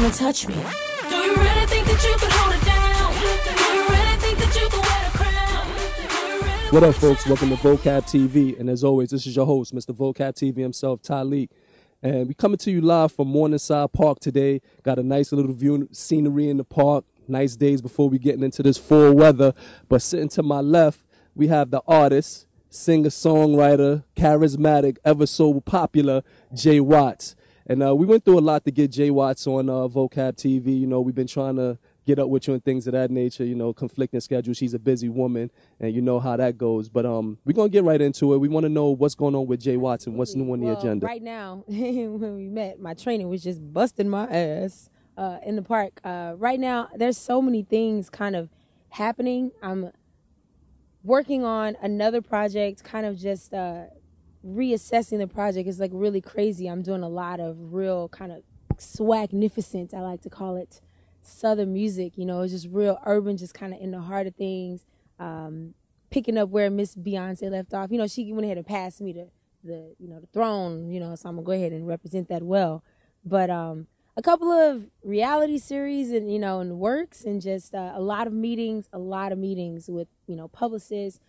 come and touch me. Do you really think that you can hold it down? Do you really think that you can wear the crown? What up, folks? Welcome to Vocab TV. And as always, this is your host, Mr. Vocab TV himself, Tyleek. And we coming to you live from Morningside Park today. Got a nice little view, scenery in the park. Nice days before we getting into this fall weather. But sitting to my left, we have the artist, singer-songwriter, charismatic, ever so popular, Jaye Watts. And we went through a lot to get Jaye Watts on Vocab TV. You know, we've been trying to get up with you and things of that nature, you know, conflicting schedules. She's a busy woman, and you know how that goes. But we're going to get right into it. We want to know what's going on with Jaye Watts and what's new on the agenda. Right now, when we met, my trainer was just busting my ass in the park. Right now, there's so many things kind of happening. I'm working on another project, kind of just reassessing the project. It's like really crazy. I'm doing a lot of real kind of swagnificent, I like to call it, Southern music. You know, it's just real urban, just kind of in the heart of things. Picking up where Miss Beyonce left off. You know, she went ahead and passed me the throne. You know, so I'm gonna go ahead and represent that well. But a couple of reality series and in the works, and just a lot of meetings with publicists,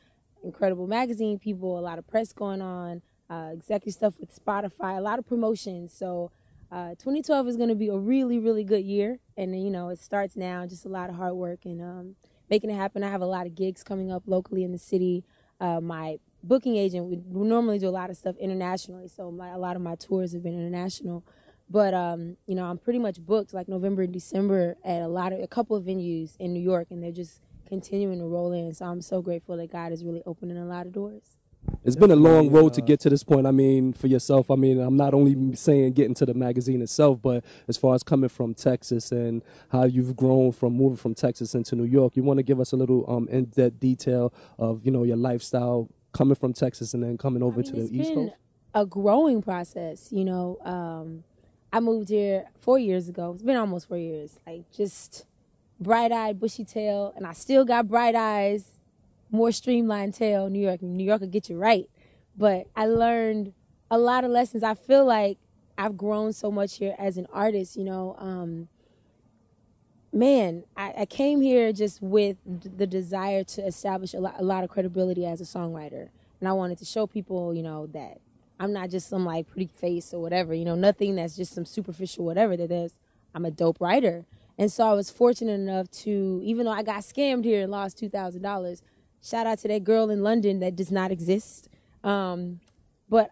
incredible magazine people, a lot of press going on, executive stuff with Spotify, a lot of promotions. So 2012 is going to be a really, really good year. And, it starts now, just a lot of hard work and making it happen. I have a lot of gigs coming up locally in the city. My booking agent, we normally do a lot of stuff internationally. So a lot of my tours have been international. But, I'm pretty much booked like November and December at a couple of venues in New York, and they're just continuing to roll in. So I'm so grateful that God is really opening a lot of doors. It's been a long road to get to this point. I mean, for yourself, I mean, I'm not only saying getting to the magazine itself, but as far as coming from Texas and how you've grown from moving from Texas into New York, you want to give us a little in-depth detail of, your lifestyle coming from Texas and then coming over to the East Coast? It's been a growing process, I moved here 4 years ago. It's been almost 4 years. Like, just bright-eyed, bushy tail, and I still got bright eyes, more streamlined tail. New York will get you right. But I learned a lot of lessons. I feel like I've grown so much here as an artist, I came here just with the desire to establish a lot of credibility as a songwriter. And I wanted to show people, that I'm not just some like pretty face or whatever, nothing that's just some superficial whatever. I'm a dope writer. And so I was fortunate enough to, even though I got scammed here and lost $2,000, shout out to that girl in London that does not exist. But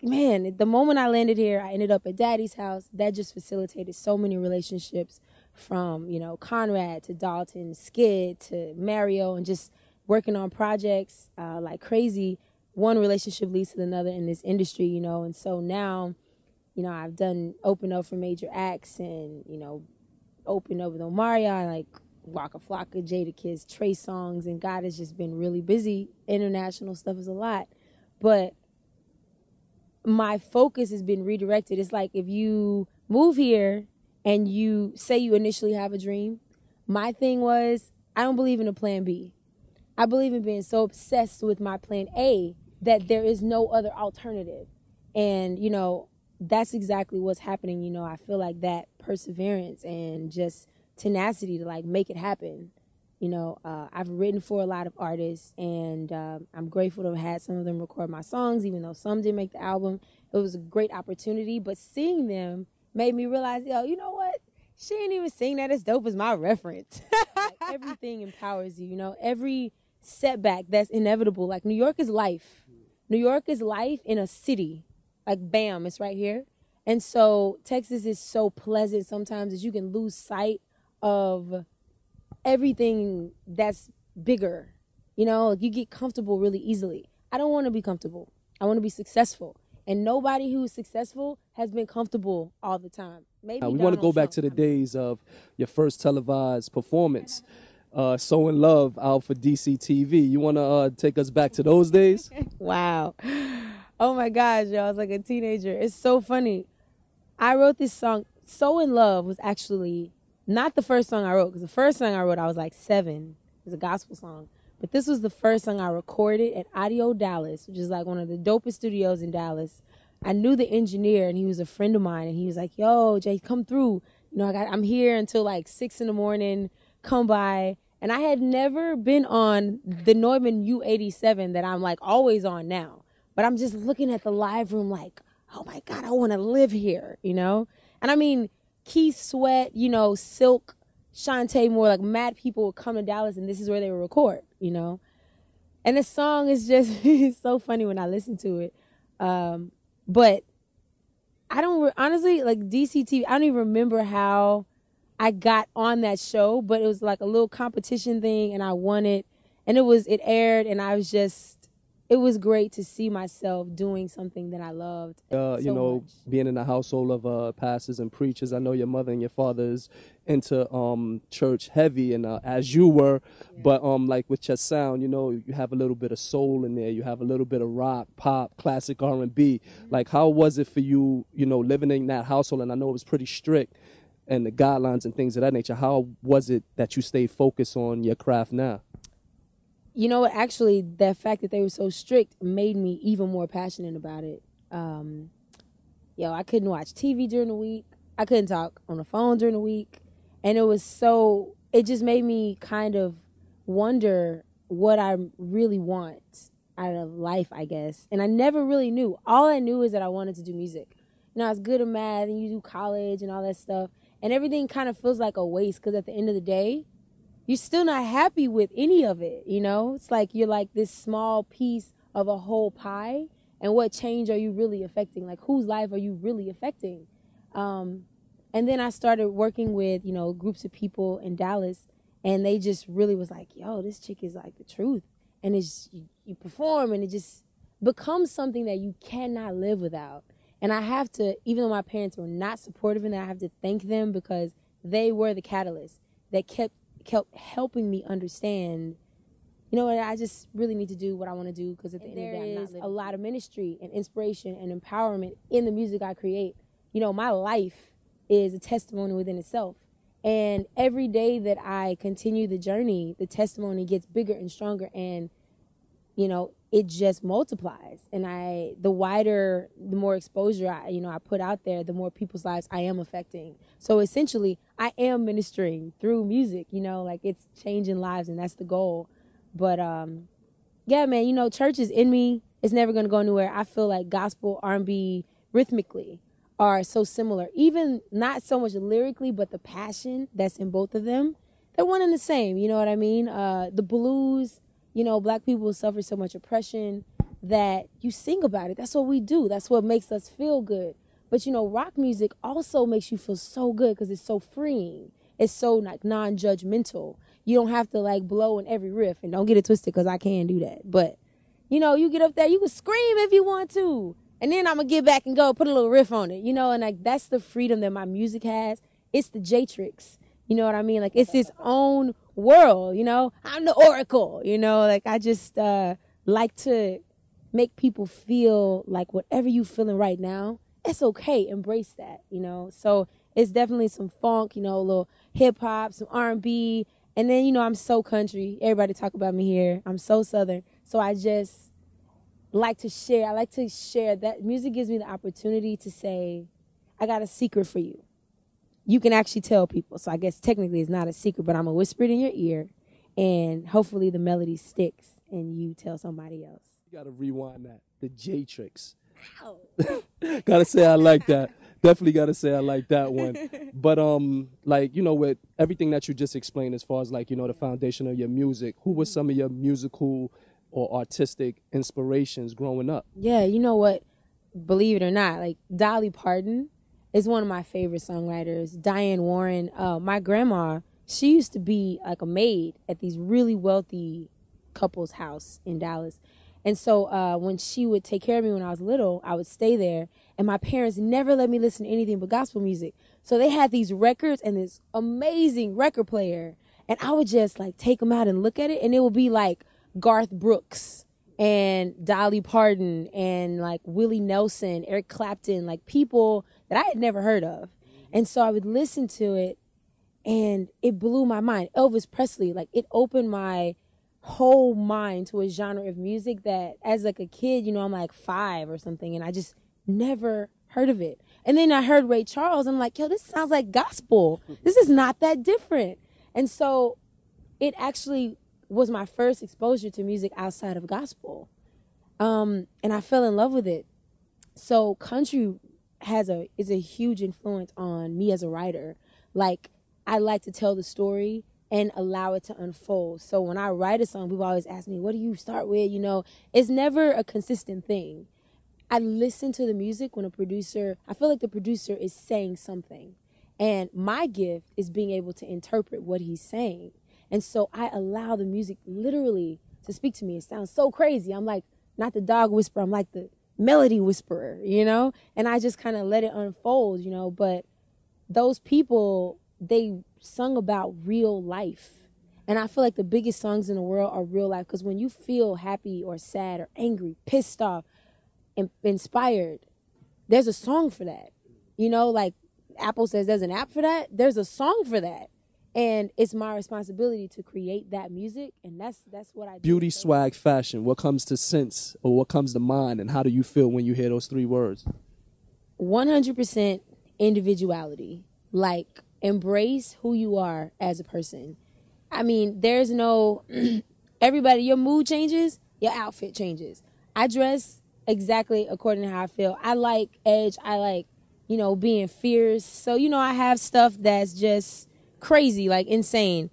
man, the moment I landed here, I ended up at Daddy's house. That just facilitated so many relationships, from, Conrad to Dalton, Skid to Mario, and just working on projects like crazy. One relationship leads to another in this industry, and so now, I've opened up for major acts and, opened up with Omarion, like Waka Flocka, Jadakiss, Trey Songz, and God has just been really busy. International stuff is a lot, but my focus has been redirected. It's like if you move here and you say you initially have a dream, my thing was, I don't believe in a plan B. I believe in being so obsessed with my plan A that there is no other alternative. And, that's exactly what's happening. I feel like that perseverance and just tenacity to like make it happen. I've written for a lot of artists, and I'm grateful to have had some of them record my songs, even though some didn't make the album. It was a great opportunity, but seeing them made me realize, you know what? She ain't even sing that as dope as my reference. Like, everything empowers you, every setback that's inevitable. Like, New York is life. New York is life in a city. Like, bam, it's right here. And so Texas is so pleasant sometimes that you can lose sight of everything that's bigger. You get comfortable really easily. I don't want to be comfortable. I want to be successful. And nobody who's successful has been comfortable all the time. Maybe we want to go back to the days of your first televised performance, So in Love, out for DCTV. You want to take us back to those days? Wow. Oh my gosh, y'all. I was like a teenager. It's so funny. I wrote this song. So in Love was actually not the first song I wrote, because the first song I wrote, I was like 7. It was a gospel song. But this was the first song I recorded at Audio Dallas, which is like one of the dopest studios in Dallas. I knew the engineer, and he was a friend of mine, and he was like, yo, Jay, come through. You know, I'm here until like 6 in the morning, come by. And I had never been on the Neumann U87 that I'm like always on now. But I'm just looking at the live room like, oh my God, I want to live here, you know? And I mean, Keith Sweat, you know, Silk, Shantae Moore, like mad people would come to Dallas and this is where they would record, you know? And the song is just it's so funny when I listen to it. But I don't, honestly, like DCTV, I don't even remember how I got on that show, but it was like a little competition thing and I won it. And it aired and I was just, it was great to see myself doing something that I loved. You know, being in a household of pastors and preachers, I know your mother and your father is into church heavy, and as you were, but like with your sound, you know, you have a little bit of soul in there, you have a little bit of rock, pop, classic R&B. Like, how was it for you, you know, living in that household? And I know it was pretty strict, and the guidelines and things of that nature. How was it that you stayed focused on your craft now? You know what? Actually, the fact that they were so strict made me even more passionate about it. I couldn't watch TV during the week. I couldn't talk on the phone during the week. And it just made me kind of wonder what I really want out of life, I guess. And I never really knew. All I knew is that I wanted to do music. You know, I was good at math, and you do college and all that stuff. And everything kind of feels like a waste because at the end of the day, you're still not happy with any of it, you know? It's like you're like this small piece of a whole pie, and what change are you really affecting? Like, whose life are you really affecting? And then I started working with, you know, groups of people in Dallas, and they just really was like, yo, this chick is like the truth. And it's you perform, and it just becomes something that you cannot live without. And I have to, even though my parents were not supportive in that, I have to thank them because they were the catalyst that kept helping me understand, you know what, I just really need to do what I want to do because at the end of the day, there is a lot of ministry and inspiration and empowerment in the music I create. You know, my life is a testimony within itself. And every day that I continue the journey, the testimony gets bigger and stronger, and, you know, it just multiplies. And the more exposure I put out there, the more people's lives I am affecting. So essentially, I am ministering through music, you know, like it's changing lives, and that's the goal. But yeah, man, you know, church is in me. It's never going to go anywhere. I feel like gospel, R&B, rhythmically are so similar. Even not so much lyrically, but the passion that's in both of them, they're one and the same, you know what I mean? The blues, you know, black people suffer so much oppression that you sing about it. That's what we do. That's what makes us feel good. But, you know, rock music also makes you feel so good because it's so freeing. It's so like non-judgmental. You don't have to like blow in every riff. And don't get it twisted because I can do that. But, you know, you get up there, you can scream if you want to. And then I'm going to get back and go put a little riff on it. You know, and like that's the freedom that my music has. It's the J-Trix. You know what I mean? Like it's its own world, you know? I'm the oracle, you know? Like I just like to make people feel like whatever you feeling right now, it's okay. Embrace that, you know? So it's definitely some funk, you know, a little hip hop, some R&B. And then, you know, I'm so country. Everybody talk about me here. I'm so Southern. So I just like to share. I like to share that music gives me the opportunity to say, I got a secret for you. You can actually tell people. So I guess technically it's not a secret, but I'm going to whisper it in your ear. And hopefully the melody sticks and you tell somebody else. You got to rewind that. The J-Trix. Ow. Got to say I like that. Definitely got to say I like that one. But, like, you know, with everything that you just explained as far as, like, you know, the foundation of your music, who were some of your musical or artistic inspirations growing up? Yeah, you know what? Believe it or not, like Dolly Parton is one of my favorite songwriters. Diane Warren, my grandma, she used to be like a maid at these really wealthy couples' house in Dallas. And so when she would take care of me when I was little, I would stay there. And my parents never let me listen to anything but gospel music. So they had these records and this amazing record player. And I would just like take them out and look at it. And it would be like Garth Brooks and Dolly Parton and like Willie Nelson, Eric Clapton, like people that I had never heard of. And so I would listen to it and it blew my mind. Elvis Presley, like it opened my whole mind to a genre of music that as like a kid, you know, I'm like 5 or something and I just never heard of it. And then I heard Ray Charles. I'm like, yo, this sounds like gospel. This is not that different. And so it actually was my first exposure to music outside of gospel. And I fell in love with it. So country is a huge influence on me as a writer. Like, I like to tell the story and allow it to unfold. So when I write a song, people always ask me, what do you start with? You know, it's never a consistent thing. I listen to the music when I feel like the producer is saying something. And my gift is being able to interpret what he's saying. And so I allow the music literally to speak to me. It sounds so crazy. I'm like, not the dog whisperer, I'm like the melody whisperer, you know? And I just kind of let it unfold, you know? But those people, they sung about real life. And I feel like the biggest songs in the world are real life, because when you feel happy or sad or angry, pissed off, and inspired, there's a song for that. You know, like Apple says there's an app for that. There's a song for that. And it's my responsibility to create that music, and that's what I do. Beauty, swag, fashion. What comes to sense, or what comes to mind, and how do you feel when you hear those three words? 100% individuality. Like, embrace who you are as a person. I mean, there's no everybody. Your mood changes, your outfit changes. I dress exactly according to how I feel. I like edge. I like, you know, being fierce. So, you know, I have stuff that's just crazy, like insane.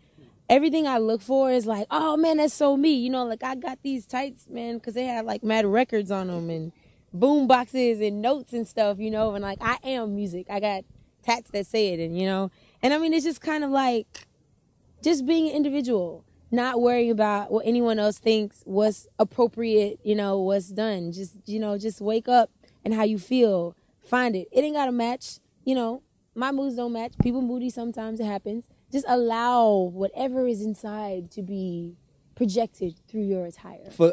Everything I look for is like, oh man, that's so me. You know, like I got these tights, man, because they have like mad records on them and boom boxes and notes and stuff, you know, and like I am music. I got tats that say it, and you know, and I mean, it's just kind of like just being an individual, not worrying about what anyone else thinks, what's appropriate, you know, what's done. Just, you know, just wake up and how you feel, find it. It ain't got to match, you know. My moods don't match. People moody sometimes, it happens. Just allow whatever is inside to be projected through your attire. For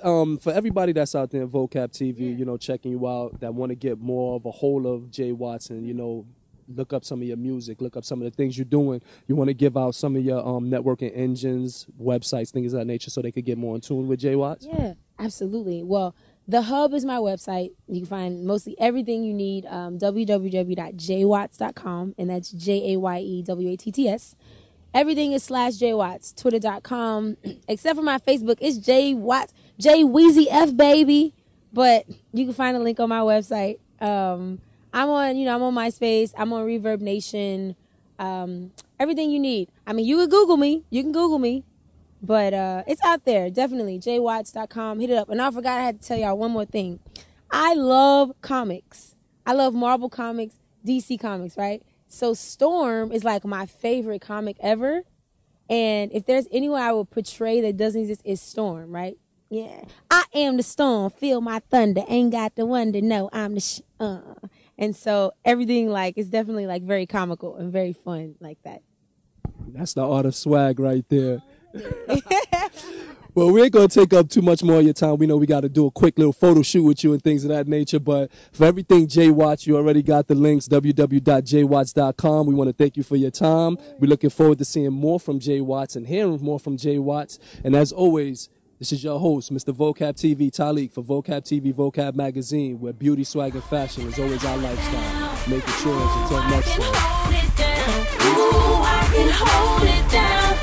everybody that's out there in Vocab TV, you know, checking you out, that want to get more of a hold of Jaye Watts and, you know, look up some of your music, look up some of the things you're doing. You want to give out some of your networking engines, websites, things of that nature, so they could get more in tune with Jaye Watts? Yeah, absolutely. Well, the Hub is my website. You can find mostly everything you need, www.jaywatts.com, and that's JAYEWATTS. Everything is /JWatts, twitter.com, except for my Facebook. It's Jaye Watts, J Weezy F, baby. But you can find a link on my website. I'm on MySpace. I'm on Reverb Nation. Everything you need. I mean, you can Google me. But it's out there, definitely. JWatts.com. Hit it up. And I forgot I had to tell y'all one more thing. I love comics. I love Marvel comics, DC comics, right? So Storm is like my favorite comic ever. And if there's anyone I would portray that doesn't exist, it's Storm, right? Yeah. I am the storm. Feel my thunder. Ain't got to wonder. No, I'm the And so everything, like, is definitely, like, very comical and very fun like that. That's the art of swag right there. Well, we ain't going to take up too much more of your time. We know we got to do a quick little photo shoot with you and things of that nature. But for everything Jaye Watts, you already got the links, www.jaywatts.com. We want to thank you for your time. We're looking forward to seeing more from Jaye Watts and hearing more from Jaye Watts. And as always, this is your host, Mr. Vocab TV, Talik, for Vocab TV, Vocab Magazine, where beauty, swag, and fashion is always our lifestyle. Make it yours. Until next time. Ooh, I can hold it down.